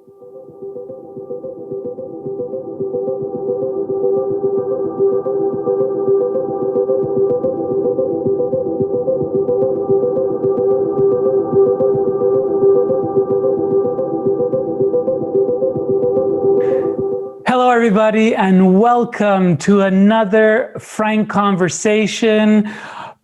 Hello, everybody, and welcome to another Frank Conversation,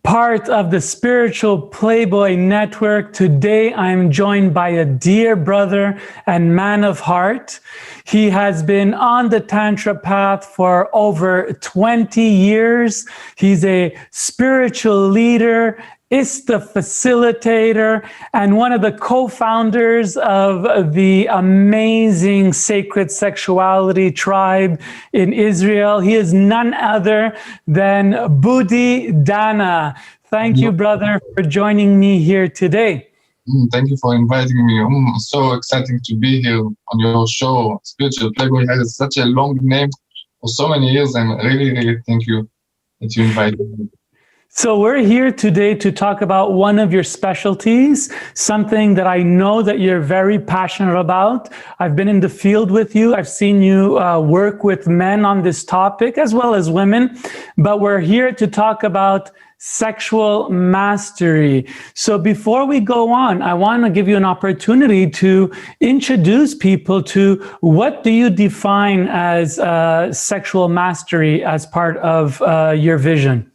part of the Spiritual Playboy Network. Today, I'm joined by a dear brother and man of heart. He has been on the Tantra path for over 20 years. He's a spiritual leader, ISTA facilitator, and one of the co-founders of the amazing Sacred Sexuality tribe in Israel. He is none other than Buddhi Dana. Thank you, brother, for joining me here today. Thank you for inviting me. So exciting to be here on your show. Spiritual Playboy has such a long name for so many years, and really thank you that you invited me. So we're here today to talk about one of your specialties, something that I know that you're very passionate about. I've been in the field with you. I've seen you work with men on this topic as well as women, but we're here to talk about sexual mastery. So before we go on, I want to give you an opportunity to introduce people to what do you define as sexual mastery as part of your vision?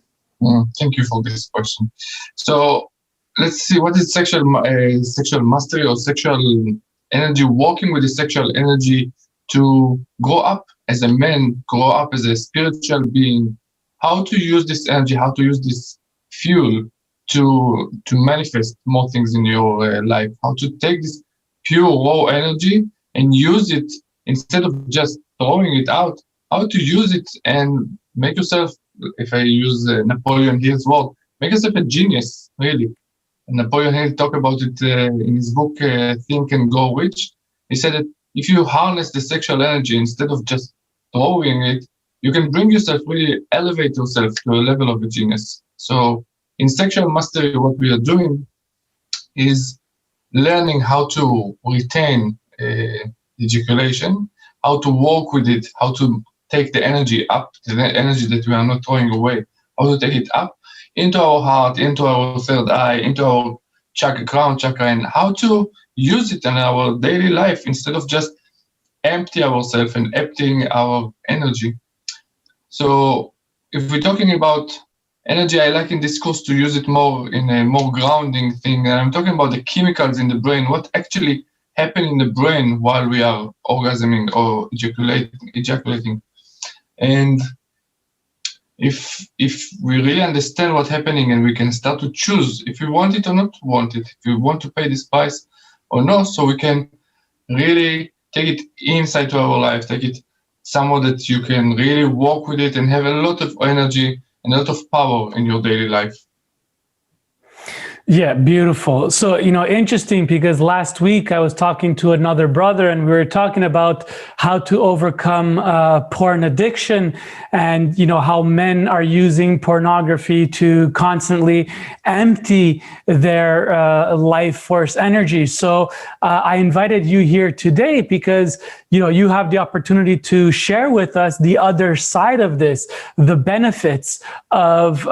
Thank you for this question. So let's see, what is sexual mastery or sexual energy? Working with the sexual energy to grow up as a man, grow up as a spiritual being. How to use this energy, how to use this fuel to manifest more things in your life. How to take this pure raw energy and use it instead of just throwing it out. How to use it and make yourself, if I use Napoleon Hill's word, make yourself a genius, really. And Napoleon Hill talked about it in his book, Think and Grow Rich. He said that if you harness the sexual energy instead of just throwing it, you can bring yourself, really elevate yourself to a level of a genius. So in sexual mastery, what we are doing is learning how to retain ejaculation, how to work with it, how to take the energy up, the energy that we are not throwing away, how to take it up into our heart, into our third eye, into our chakra, crown chakra, and how to use it in our daily life instead of just empty ourselves and emptying our energy. So if we're talking about energy, I like in this course to use it more in a more grounding thing. And I'm talking about the chemicals in the brain, what actually happens in the brain while we are orgasming or ejaculating. And if we really understand what's happening and we can start to choose if we want it or not want it, if we want to pay this price or not, so we can really take it inside to our life, take it somewhere that you can really walk with it and have a lot of energy and a lot of power in your daily life. Yeah, beautiful. So, interesting, because last week I was talking to another brother and we were talking about how to overcome porn addiction and, how men are using pornography to constantly empty their life force energy. So I invited you here today because, you have the opportunity to share with us the other side of this, the benefits of,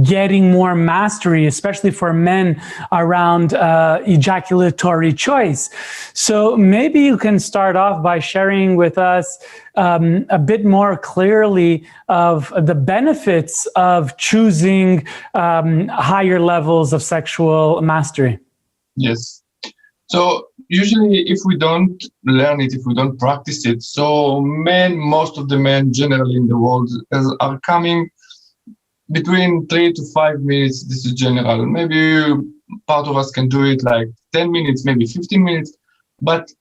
getting more mastery, especially for men around ejaculatory choice. So maybe you can start off by sharing with us a bit more clearly of the benefits of choosing higher levels of sexual mastery. Yes. So usually if we don't learn it, if we don't practice it, so most of the men generally in the world are coming between 3 to 5 minutes. This is general. Maybe part of us can do it like 10 minutes, maybe 15 minutes. But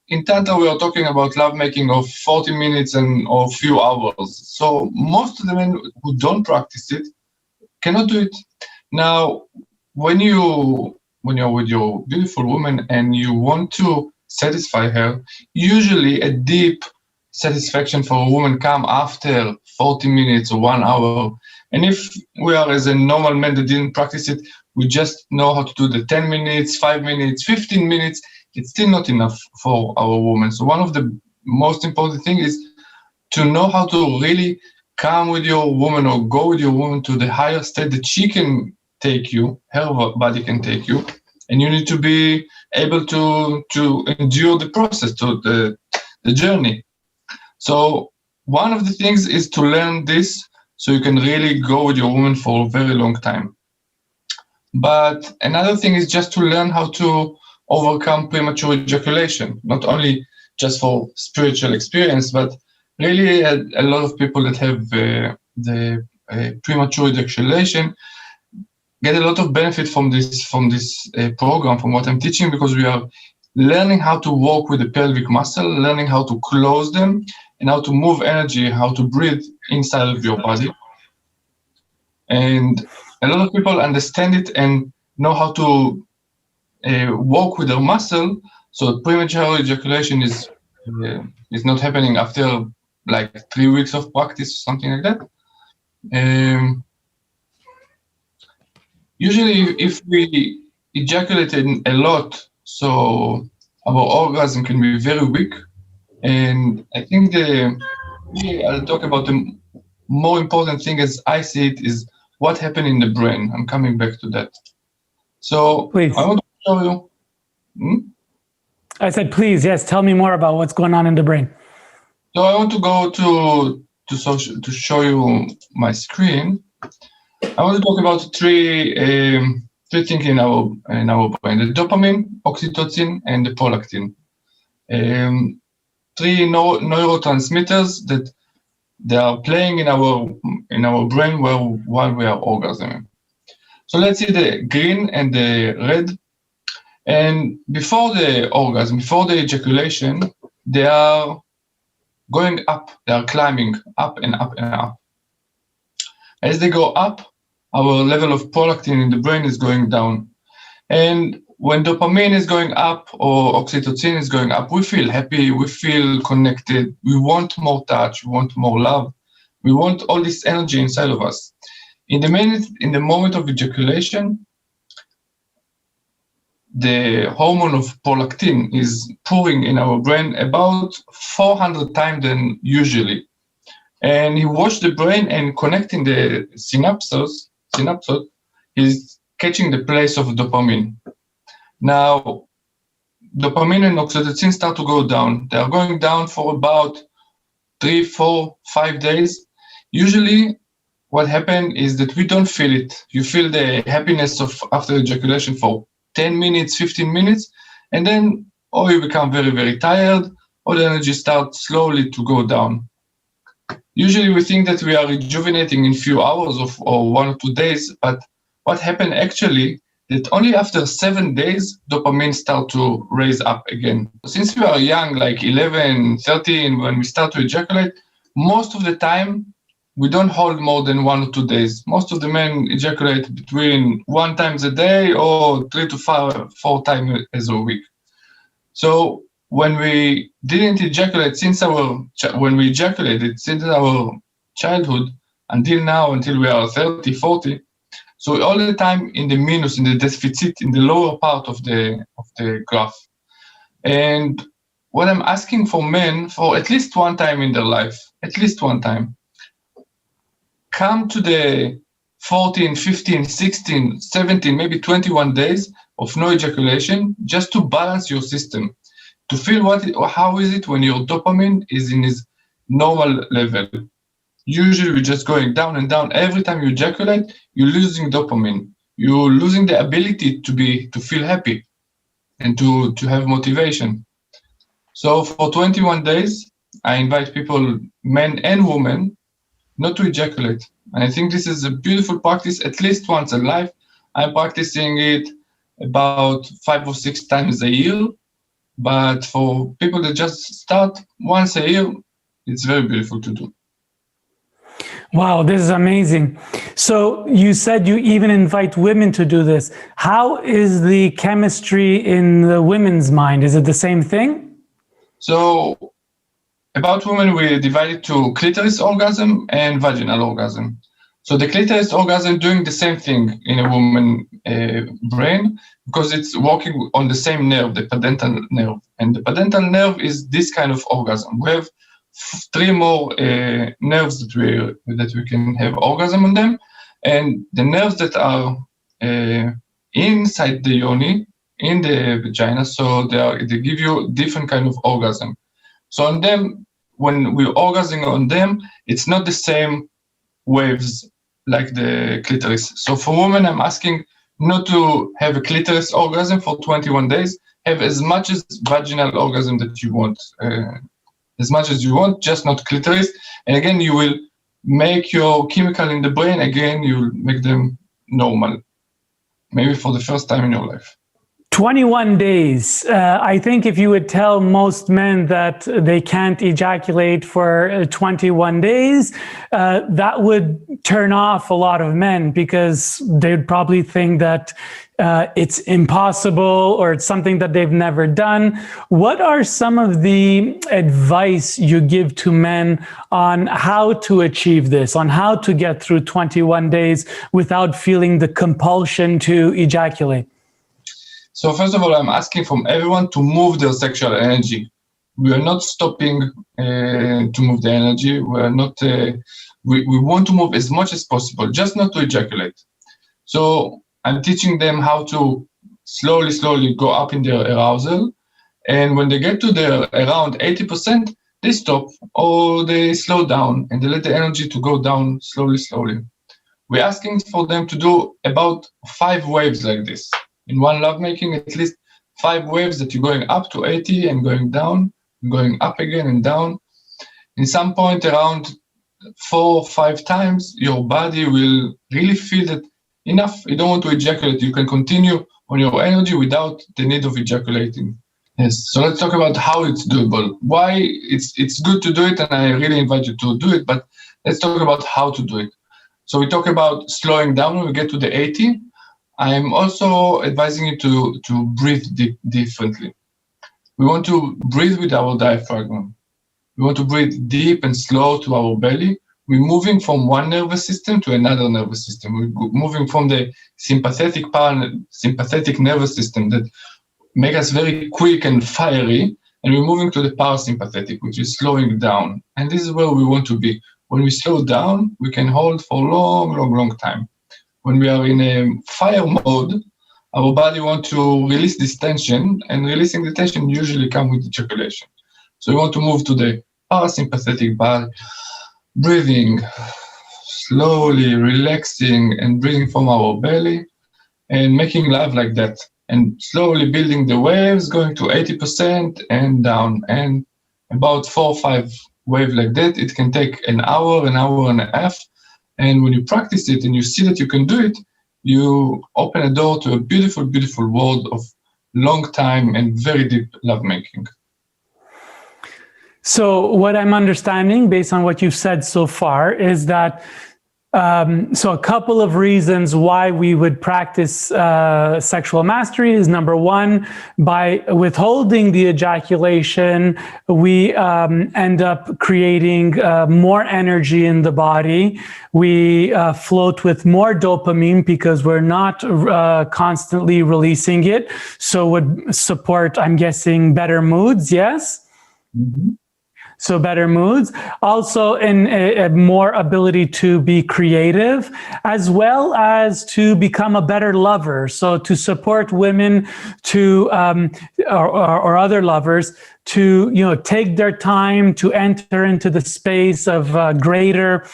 in Tantra, we are talking about lovemaking of 40 minutes or a few hours. So most of the men who don't practice it cannot do it. Now, when you're with your beautiful woman and you want to satisfy her, usually a deep satisfaction for a woman comes after 40 minutes or 1 hour. And if we are as a normal man that didn't practice it, we just know how to do the 10 minutes, 5 minutes, 15 minutes. it's still not enough for our woman. So one of the most important thing is to know how to really come with your woman or go with your woman to the higher state that she can take you, her body can take you, and you need to be able to endure the process, to the journey. So one of the things is to learn this so you can really go with your woman for a very long time. But another thing is just to learn how to overcome premature ejaculation, not only just for spiritual experience, but really a lot of people that have the premature ejaculation get a lot of benefit from this program, from what I'm teaching, because we are learning how to work with the pelvic muscle, learning how to close them, and how to move energy, how to breathe inside of your body. And a lot of people understand it and know how to work with their muscle. So premature ejaculation is not happening after like 3 weeks of practice, something like that. Usually, if we ejaculated a lot, so our orgasm can be very weak. And I think I'll talk about the more important thing as I see it is what happened in the brain. I'm coming back to that. So please. I want to show you. I said, please, yes, tell me more about what's going on in the brain. So I want to go to show you my screen. I want to talk about three things in our brain: the dopamine, oxytocin, and the prolactin. Three neurotransmitters that they are playing in our brain while we are orgasming. So let's see the green and the red. And before the orgasm, before the ejaculation, they are going up. They are climbing up and up and up. As they go up, our level of prolactin in the brain is going down. And when dopamine is going up or oxytocin is going up, we feel happy, we feel connected, we want more touch, we want more love, we want all this energy inside of us. In the moment of ejaculation, the hormone of prolactin is pouring in our brain about 400 times than usually. And he watched the brain and connecting the synapses, is catching the place of dopamine. Now, dopamine and oxytocin start to go down. They are going down for about 3, 4, 5 days. Usually, what happens is that we don't feel it. You feel the happiness of after ejaculation for 10 minutes, 15 minutes, and then or you become very, very tired, or the energy starts slowly to go down. Usually we think that we are rejuvenating in a few hours or 1 or 2 days, but what happened actually that only after 7 days, dopamine start to raise up again. Since we are young, like 11, 13, when we start to ejaculate, most of the time, we don't hold more than 1 or 2 days. Most of the men ejaculate between 1 time a day or 3 to 4 times a week. So when we didn't ejaculate when we ejaculated since our childhood until now, until we are 30, 40, so all the time in the minus, in the deficit, in the lower part of the graph. And what I'm asking for men for at least 1 time in their life, at least 1 time, come to the 14, 15, 16, 17, maybe 21 days of no ejaculation, just to balance your system, to feel how is it when your dopamine is in its normal level. Usually we're just going down and down. Every time you ejaculate, you're losing dopamine. You're losing the ability to feel happy and to have motivation. So for 21 days, I invite people, men and women, not to ejaculate. And I think this is a beautiful practice, at least once in life. I'm practicing it about 5 or 6 times a year. But for people that just start once a year, it's very beautiful to do. Wow, this is amazing. So you said you even invite women to do this. How is the chemistry in the women's mind? Is it the same thing? So about women, we divide it to clitoris orgasm and vaginal orgasm. So the clitoris orgasm doing the same thing in a woman brain, because it's working on the same nerve, the pudendal nerve. And the pudendal nerve is this kind of orgasm. We have 3 more nerves that we can have orgasm on them. And the nerves that are inside the yoni, in the vagina, so they give you different kind of orgasm. So on them, when we're orgasming on them, it's not the same waves like the clitoris. So for women, I'm asking not to have a clitoris orgasm for 21 days. Have as much as vaginal orgasm that you want, as much as you want, just not clitoris. And again, you will make your chemical in the brain, again, you'll make them normal, maybe for the first time in your life. 21 days. I think if you would tell most men that they can't ejaculate for 21 days, that would turn off a lot of men, because they'd probably think that it's impossible or it's something that they've never done. What are some of the advice you give to men on how to achieve this, on how to get through 21 days without feeling the compulsion to ejaculate? So first of all, I'm asking from everyone to move their sexual energy. We are not stopping to move the energy. We are not. We want to move as much as possible, just not to ejaculate. So I'm teaching them how to slowly go up in their arousal, and when they get to their around 80%, they stop or they slow down and they let the energy to go down slowly. We're asking for them to do about 5 waves like this. In one lovemaking, at least 5 waves that you're going up to 80 and going down, going up again and down. In some point around 4 or 5 times, your body will really feel that enough, you don't want to ejaculate. You can continue on your energy without the need of ejaculating. Yes, so let's talk about how it's doable. Why it's good to do it, and I really invite you to do it, but let's talk about how to do it. So we talk about slowing down when we get to the 80. I'm also advising you to breathe differently. We want to breathe with our diaphragm. We want to breathe deep and slow to our belly. We're moving from one nervous system to another nervous system. We're moving from the sympathetic nervous system that make us very quick and fiery, and we're moving to the parasympathetic, which is slowing down. And this is where we want to be. When we slow down, we can hold for long time. When we are in a fire mode, our body wants to release this tension, and releasing the tension usually comes with ejaculation. So we want to move to the parasympathetic body, breathing, slowly relaxing and breathing from our belly and making love like that. And slowly building the waves, going to 80% and down. And about 4 or 5 waves like that, it can take an hour and a half. And when you practice it and you see that you can do it, you open a door to a beautiful world of long time and very deep lovemaking. So what I'm understanding, based on what you've said so far, is that so a couple of reasons why we would practice sexual mastery is, number one, by withholding the ejaculation, we end up creating more energy in the body. We float with more dopamine because we're not constantly releasing it. So would support, I'm guessing, better moods, yes? Mm-hmm. So better moods, also in a more ability to be creative, as well as to become a better lover. So to support women to, or other lovers to, take their time to enter into the space of greater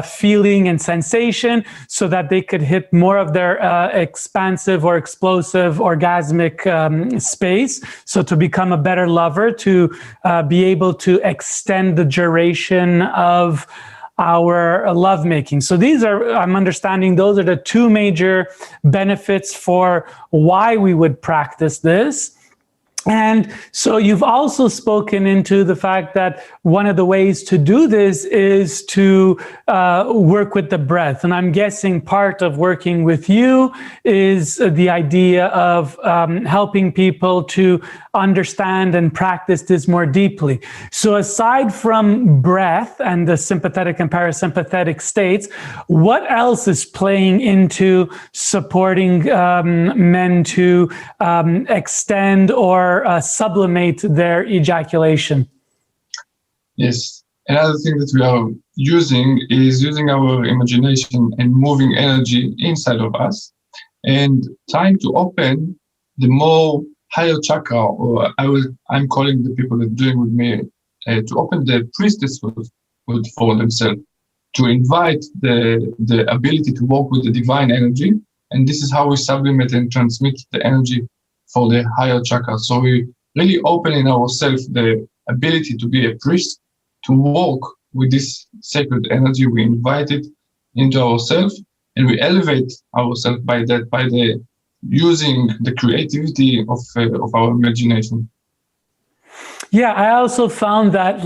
feeling and sensation, so that they could hit more of their expansive or explosive orgasmic space. So to become a better lover, to be able to extend the duration of our lovemaking. So these are, I'm understanding, those are the 2 major benefits for why we would practice this. And so you've also spoken into the fact that one of the ways to do this is to work with the breath. And I'm guessing part of working with you is the idea of helping people to understand and practice this more deeply. So aside from breath and the sympathetic and parasympathetic states, what else is playing into supporting men to extend or sublimate their ejaculation? Yes. Another thing that we are using is using our imagination and moving energy inside of us and trying to open the more higher chakra, or I'm calling the people that are doing with me to open the priestesshood for themselves, to invite the ability to work with the divine energy. And this is how we sublimate and transmit the energy for the higher chakra. So we really open in ourselves the ability to be a priest, to work with this sacred energy. We invite it into ourselves and we elevate ourselves by the using the creativity of our imagination. Yeah, I also found that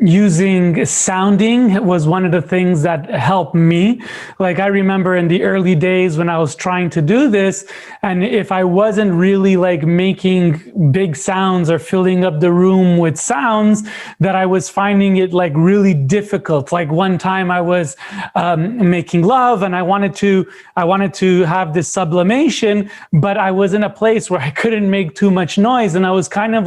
using sounding was one of the things that helped me. Like I remember in the early days when I was trying to do this, and if I wasn't really making big sounds or filling up the room with sounds, that I was finding it really difficult. Like one time I was making love and I wanted to have this sublimation, but I was in a place where I couldn't make too much noise, and I was kind of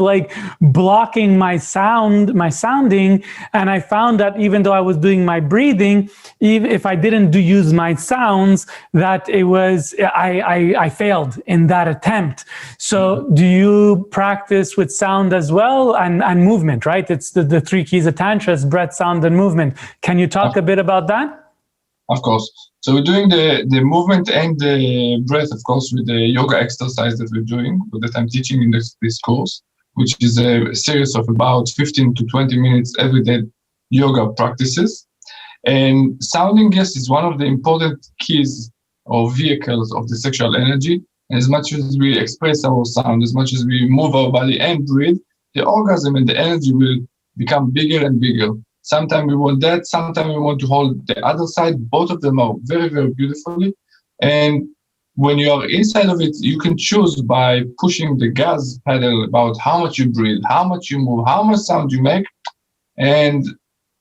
blocking my sounding. And I found that even though I was doing my breathing, even if I didn't use my sounds, that it was, I failed in that attempt. So do you practice with sound as well, and movement, right? It's the three keys of Tantra: breath, sound, and movement. Can you talk a bit about that? Of course. So we're doing the movement and the breath, of course, with the yoga exercise that we're doing, that I'm teaching in this course, which is a series of about 15 to 20 minutes everyday yoga practices. And sounding, yes, is one of the important keys or vehicles of the sexual energy. And as much as we express our sound, as much as we move our body and breathe, the orgasm and the energy will become bigger and bigger. Sometimes we want that, sometimes we want to hold the other side. Both of them are very, very beautifully. And when you are inside of it, you can choose by pushing the gas pedal about how much you breathe, how much you move, how much sound you make. And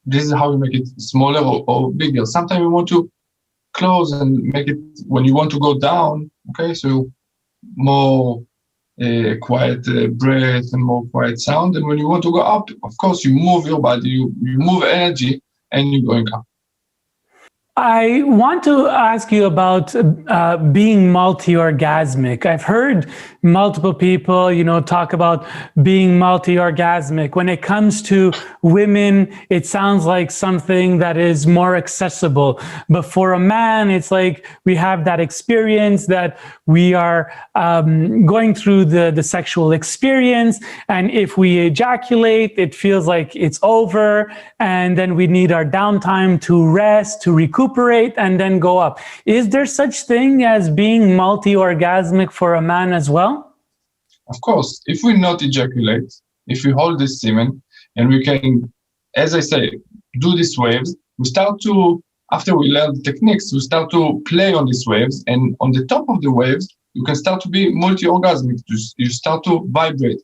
this is how you make it smaller or bigger. Sometimes you want to close and make it when you want to go down. Okay, so more quiet breath and more quiet sound. And when you want to go up, of course, you move your body, you move energy, and you're going up. I want to ask you about being multi-orgasmic. I've heard multiple people, talk about being multi-orgasmic. When it comes to women, it sounds like something that is more accessible. But for a man, it's like we have that experience that we are going through the sexual experience. And if we ejaculate, it feels like it's over. And then we need our downtime to rest, to recuperate, and then go up. Is there such thing as being multi-orgasmic for a man as well? Of course, if we not ejaculate, if we hold this semen, and we can, as I say, do these waves, we start to, after we learn the techniques, we start to play on these waves, and on the top of the waves, you can start to be multi-orgasmic. You start to vibrate.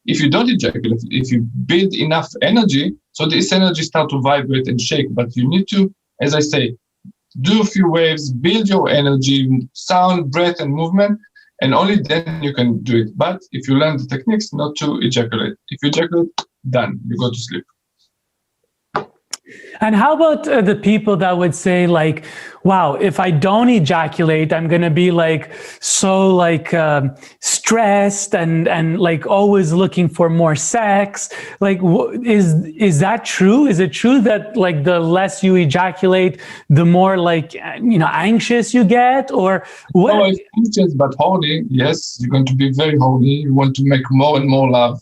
If you don't ejaculate, if you build enough energy, so this energy start to vibrate and shake, but you need to, as I say, do a few waves, build your energy, sound, breath, and movement, and only then you can do it. But if you learn the techniques, not to ejaculate. If you ejaculate, done, you go to sleep. And how about the people that would say wow, if I don't ejaculate, I'm going to be so stressed and always looking for more sex. Is that true? Is it true that the less you ejaculate, the more anxious you get, or what? No, it's anxious but horny. Yes, you're going to be very horny. You want to make more and more love.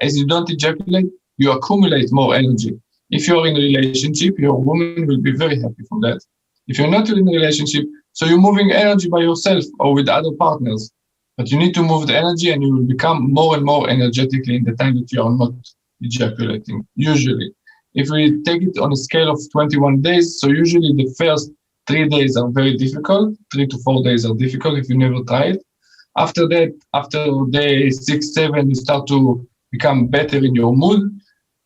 As you don't ejaculate, you accumulate more energy. If you're in a relationship, your woman will be very happy from that. If you're not in a relationship, so you're moving energy by yourself or with other partners. But you need to move the energy, and you will become more and more energetically in the time that you are not ejaculating, usually. If we take it on a scale of 21 days, so usually the first 3 days are very difficult, 3 to 4 days are difficult if you never try it. After that, after day 6, 7, you start to become better in your mood.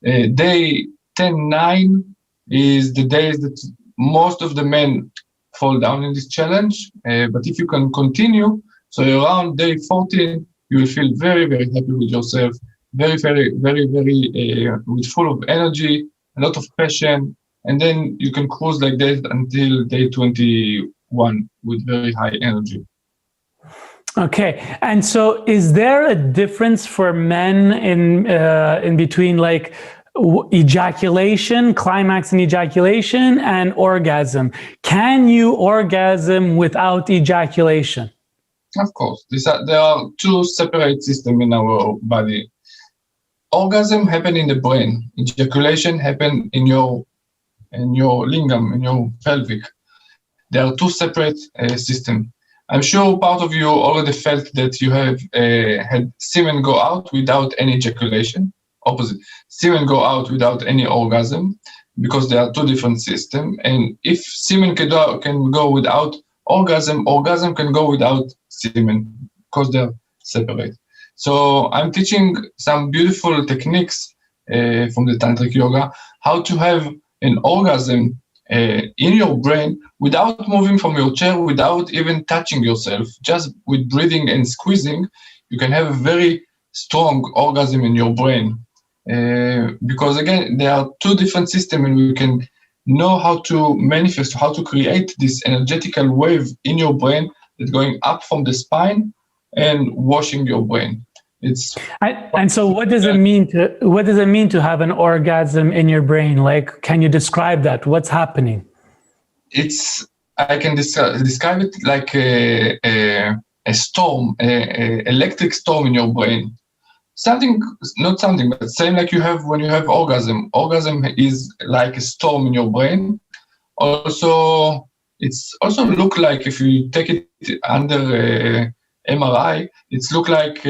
Day 10, 9 is the days that most of the men fall down in this challenge. But if you can continue, so around day 14, you will feel very, very happy with yourself, very, very, very, very with full of energy, a lot of passion, and then you can cruise like that until day 21 with very high energy. Okay, and so is there a difference for men in between like ejaculation, climax and ejaculation, and orgasm? Can you orgasm without ejaculation? Of course, there are two separate systems in our body. Orgasm happen in the brain. Ejaculation happen in your lingam, in your pelvic. There are two separate systems. I'm sure part of you already felt that you have had semen go out without any ejaculation. Opposite, semen go out without any orgasm, because there are two different systems. And if semen can go without orgasm, orgasm can go without semen, because they're separate. So I'm teaching some beautiful techniques from the tantric yoga, how to have an orgasm in your brain without moving from your chair, without even touching yourself. Just with breathing and squeezing, you can have a very strong orgasm in your brain. Because again, there are two different systems, and we can know how to manifest, how to create this energetical wave in your brain that's going up from the spine and washing your brain. And so what does it mean to have an orgasm in your brain? Like, can you describe that? What's happening? I can describe it like a storm, a electric storm in your brain. But same like you have when you have orgasm. Orgasm is like a storm in your brain. Also, it's also look like, if you take it under MRI, it's look like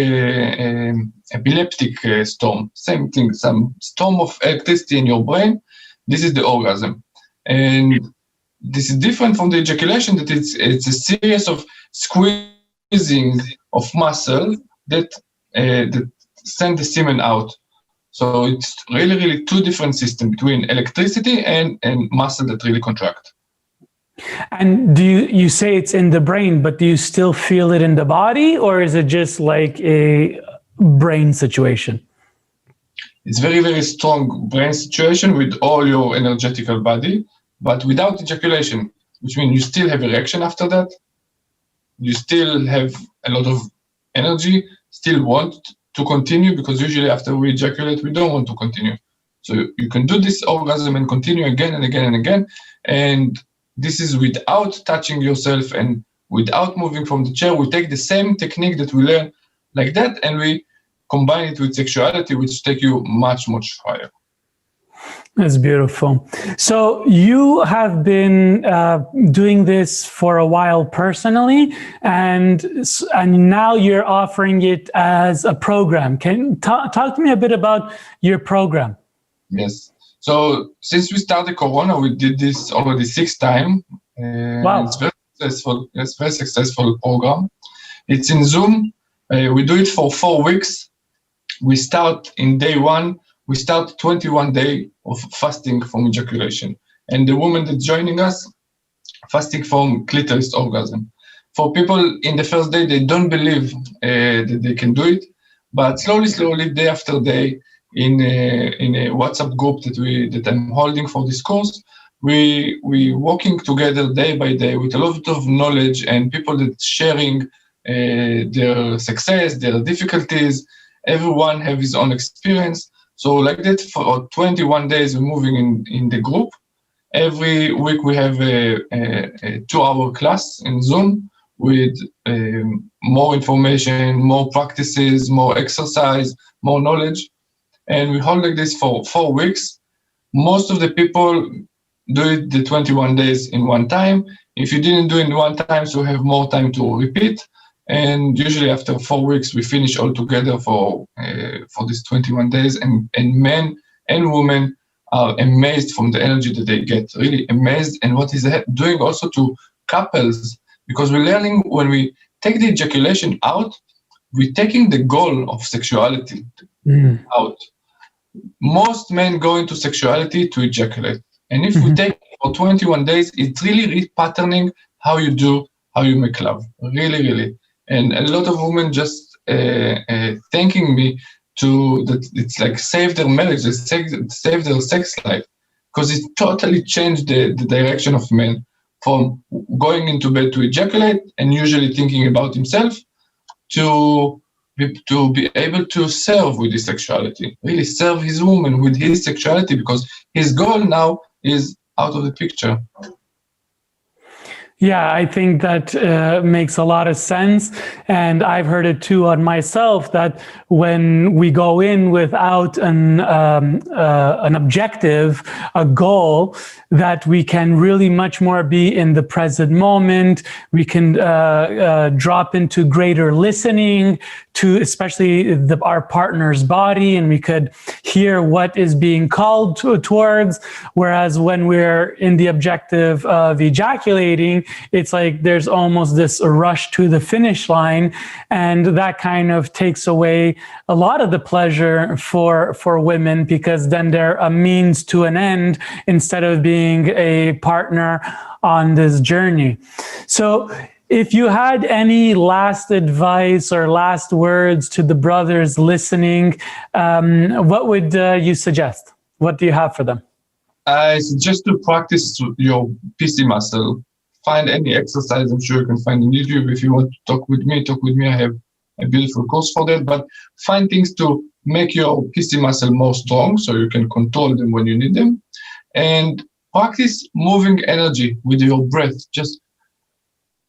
epileptic storm. Same thing, some storm of electricity in your brain. This is the orgasm, and this is different from the ejaculation. That it's a series of squeezing of muscle that send the semen out. So it's really two different systems between electricity and muscle that really contract. And do you say it's in the brain, but do you still feel it in the body, or is it just like a brain situation? It's very strong brain situation with all your energetical body, but without ejaculation, which means you still have erection after that. You still have a lot of energy, still want to continue, because usually after we ejaculate, we don't want to continue. So you can do this orgasm and continue again and again and again. And this is without touching yourself and without moving from the chair. We take the same technique that we learn like that, and we combine it with sexuality, which take you much higher. That's beautiful. So you have been doing this for a while personally, and now you're offering it as a program. Can talk to me a bit about your program? Yes. So since we started Corona, we did this already 6 times. Wow. It's very successful. It's a very successful program. It's in Zoom. We do it for 4 weeks. We start in day 1. We start 21 days of fasting from ejaculation. And the woman that's joining us, fasting from clitoris orgasm. For people in the first day, they don't believe that they can do it. But slowly, day after day, in a WhatsApp group that I'm holding for this course, we working together day by day with a lot of knowledge and people that sharing their success, their difficulties. Everyone have his own experience. So like that, for 21 days, we're moving in the group. Every week we have a 2-hour class in Zoom with more information, more practices, more exercise, more knowledge. And we hold like this for 4 weeks. Most of the people do it the 21 days in one time. If you didn't do it in one time, so you have more time to repeat. And usually after 4 weeks, we finish all together for these 21 days. And men and women are amazed from the energy that they get, really amazed. And what is doing also to couples, because we're learning when we take the ejaculation out, we're taking the goal of sexuality out. Most men go into sexuality to ejaculate. And if we take for 21 days, it's really repatterning how you make love. Really, really. And a lot of women just thanking me that it's like save their marriage, save their sex life, because it totally changed the direction of men from going into bed to ejaculate and usually thinking about himself to be able to serve with his sexuality, really serve his woman with his sexuality, because his goal now is out of the picture. Yeah, I think that makes a lot of sense. And I've heard it too on myself, that when we go in without an objective, a goal, that we can really much more be in the present moment. We can drop into greater listening to especially our partner's body, and we could hear what is being called towards. Whereas when we're in the objective of ejaculating, it's like there's almost this rush to the finish line, and that kind of takes away a lot of the pleasure for women, because then they're a means to an end instead of being a partner on this journey. So if you had any last advice or last words to the brothers listening, what would you suggest? What do you have for them? I suggest to practice your PC muscle. Find any exercise. I'm sure you can find on YouTube. If you want to talk with me. I have a beautiful course for that. But find things to make your PC muscle more strong so you can control them when you need them. And practice moving energy with your breath. Just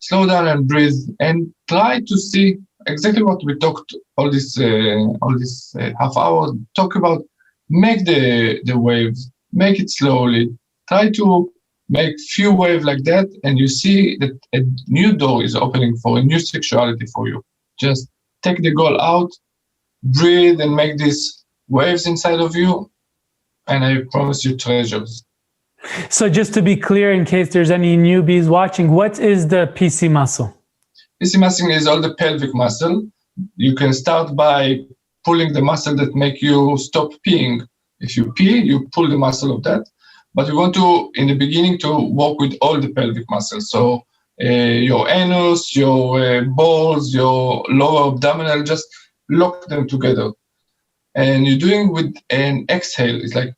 slow down and breathe, and try to see exactly what we talked all this half hour. Talk about, make the waves, make it slowly. Try to make few waves like that, and you see that a new door is opening for a new sexuality for you. Just take the goal out, breathe, and make these waves inside of you, and I promise you treasures. So just to be clear, in case there's any newbies watching, what is the PC muscle? PC muscle is all the pelvic muscle. You can start by pulling the muscle that make you stop peeing. If you pee, you pull the muscle of that. But we want to, in the beginning, to work with all the pelvic muscles. So your anus, your balls, your lower abdominal, just lock them together. And you're doing with an exhale. It's like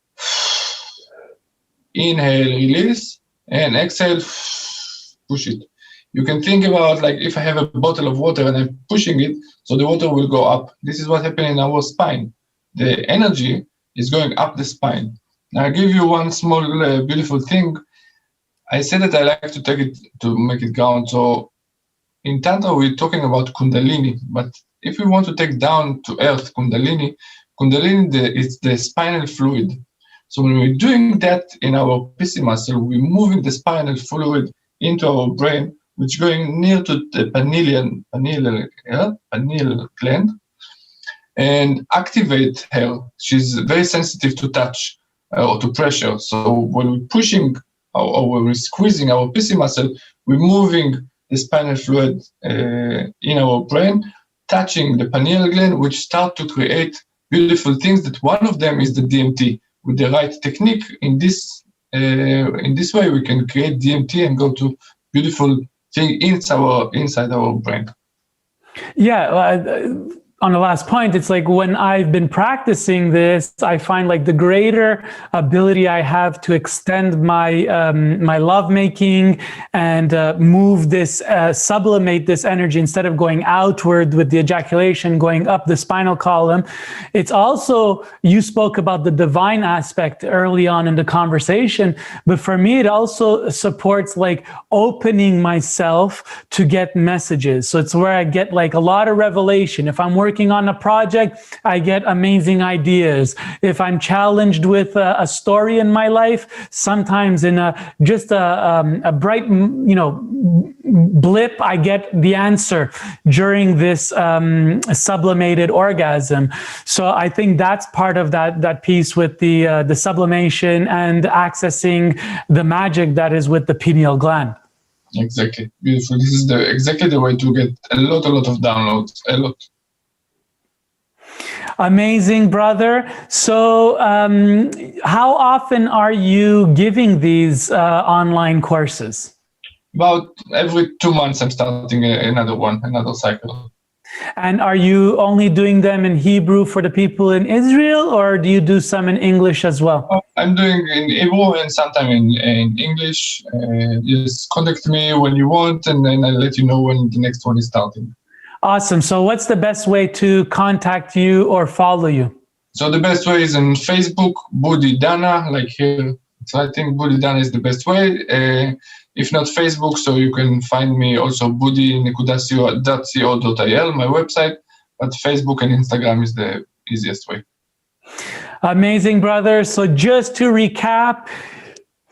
inhale, release, and exhale, push it. You can think about, like, if I have a bottle of water and I'm pushing it, so the water will go up. This is what happened in our spine. The energy is going up the spine. Now, I'll give you one small beautiful thing. I said that I like to take it to make it ground. So in Tantra, we're talking about Kundalini, but if we want to take down to earth Kundalini, it's the spinal fluid. So when we're doing that in our PC muscle, we're moving the spinal fluid into our brain, which is going near to the pineal gland, and activate her. She's very sensitive to touch or to pressure. So when we're pushing or when we're squeezing our PC muscle, we're moving the spinal fluid in our brain, touching the pineal gland, which start to create beautiful things. That one of them is the DMT. With the right technique, in this way, we can create DMT and go to beautiful thing inside our brain. Yeah. On the last point, it's like when I've been practicing this, I find like the greater ability I have to extend my my lovemaking and move this, sublimate this energy instead of going outward with the ejaculation, going up the spinal column. It's also, you spoke about the divine aspect early on in the conversation, but for me, it also supports like opening myself to get messages. So it's where I get like a lot of revelation. If I'm working working on a project, I get amazing ideas. If I'm challenged with a story in my life, sometimes in a bright, blip, I get the answer during this sublimated orgasm. So I think that's part of that piece with the sublimation and accessing the magic that is with the pineal gland. Exactly. Beautiful. This is exactly the way to get a lot of downloads. A lot. Amazing, brother. So how often are you giving these online courses? About every 2 months, I'm starting another cycle. And are you only doing them in Hebrew for the people in Israel, or do you do some in English as well? I'm doing in Hebrew and sometimes in English. Just contact me when you want, and then I'll let you know when the next one is starting. Awesome. So what's the best way to contact you or follow you? So the best way is on Facebook, Buddhi Dana, like here. So I think Buddhi Dana is the best way. If not Facebook, so you can find me also buddhi.co.il, my website, but Facebook and Instagram is the easiest way. Amazing, brother. So just to recap,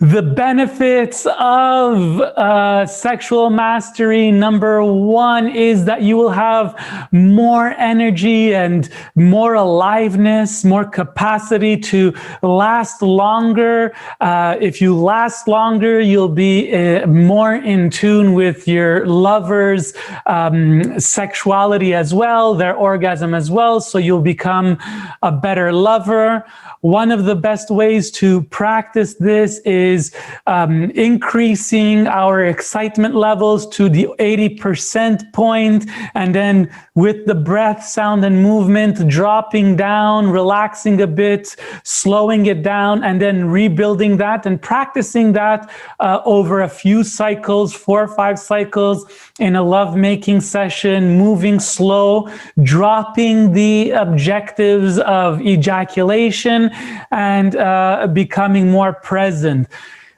the benefits of sexual mastery, number one is that you will have more energy and more aliveness, more capacity to last longer. If you last longer, you'll be more in tune with your lover's sexuality as well, their orgasm as well, so you'll become a better lover. One of the best ways to practice this is increasing our excitement levels to the 80% point, and then with the breath, sound, and movement, dropping down, relaxing a bit, slowing it down, and then rebuilding that and practicing that over a few cycles, 4 or 5 cycles in a lovemaking session, moving slow, dropping the objectives of ejaculation, and becoming more present.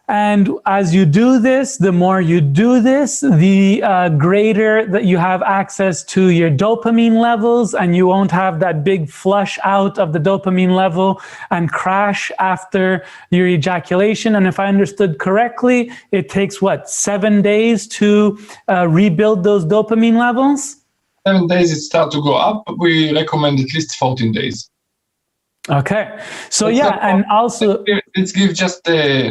And as you do this, the more you do this, the greater that you have access to your dopamine levels, and you won't have that big flush out of the dopamine level and crash after your ejaculation. And if I understood correctly, it takes 7 days to rebuild those dopamine levels? 7 days it starts to go up. We recommend at least 14 days. Okay. So and also let's give just a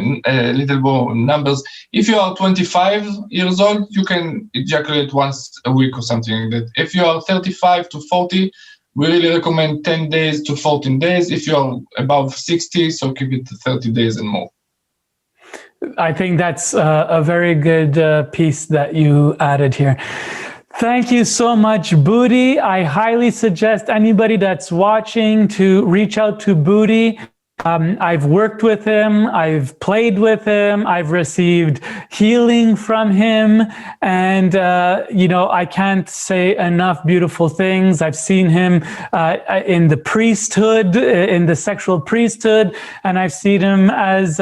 little more numbers. If you are 25 years old, you can ejaculate once a week or something like that. If you are 35 to 40, we really recommend 10 days to 14 days. If you are above 60, so keep it 30 days and more. I think that's a very good piece that you added here. Thank you so much, Buddhi. I highly suggest anybody that's watching to reach out to Buddhi. I've worked with him, I've played with him, I've received healing from him, and I can't say enough beautiful things. I've seen him in the priesthood, in the sexual priesthood, and I've seen him as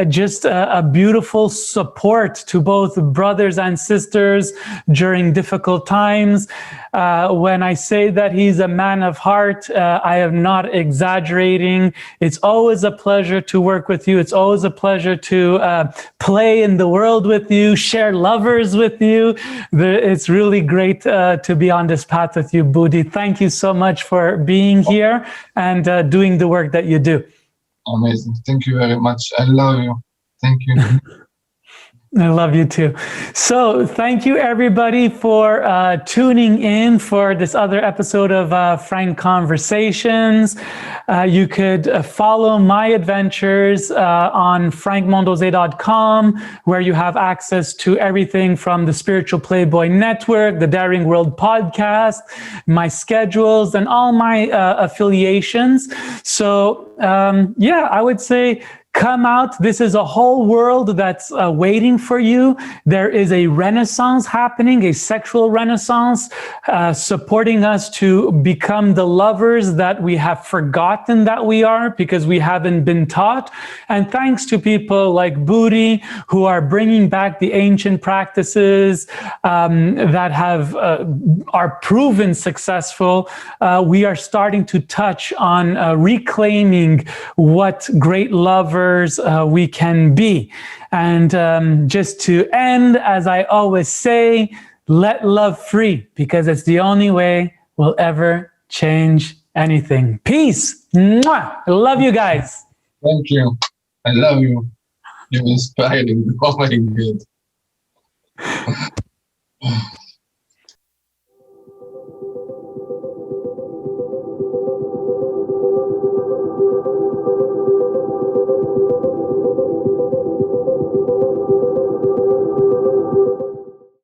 just a beautiful support to both brothers and sisters during difficult times. When I say that he's a man of heart, I am not exaggerating. It's always a pleasure to work with you. It's always a pleasure to play in the world with you, share lovers with you. It's really great to be on this path with you, Buddhi. Thank you so much for being here and doing the work that you do. Amazing. Thank you very much. I love you. Thank you. I love you too. So thank you everybody for tuning in for this other episode of Frank Conversations. You could follow my adventures on frankmondeose.com, where you have access to everything from the Spiritual Playboy Network, the Daring World podcast, my schedules, and all my affiliations. So I would say come out. This is a whole world that's waiting for you. There is a renaissance happening, a sexual renaissance, supporting us to become the lovers that we have forgotten that we are because we haven't been taught. And thanks to people like Buddhi, who are bringing back the ancient practices that are proven successful, we are starting to touch on reclaiming what great lovers we can be. And just to end, as I always say, let love free, because it's the only way we'll ever change anything. Peace. Mwah. I love you guys. Thank you. I love you. You're inspiring. Oh my God.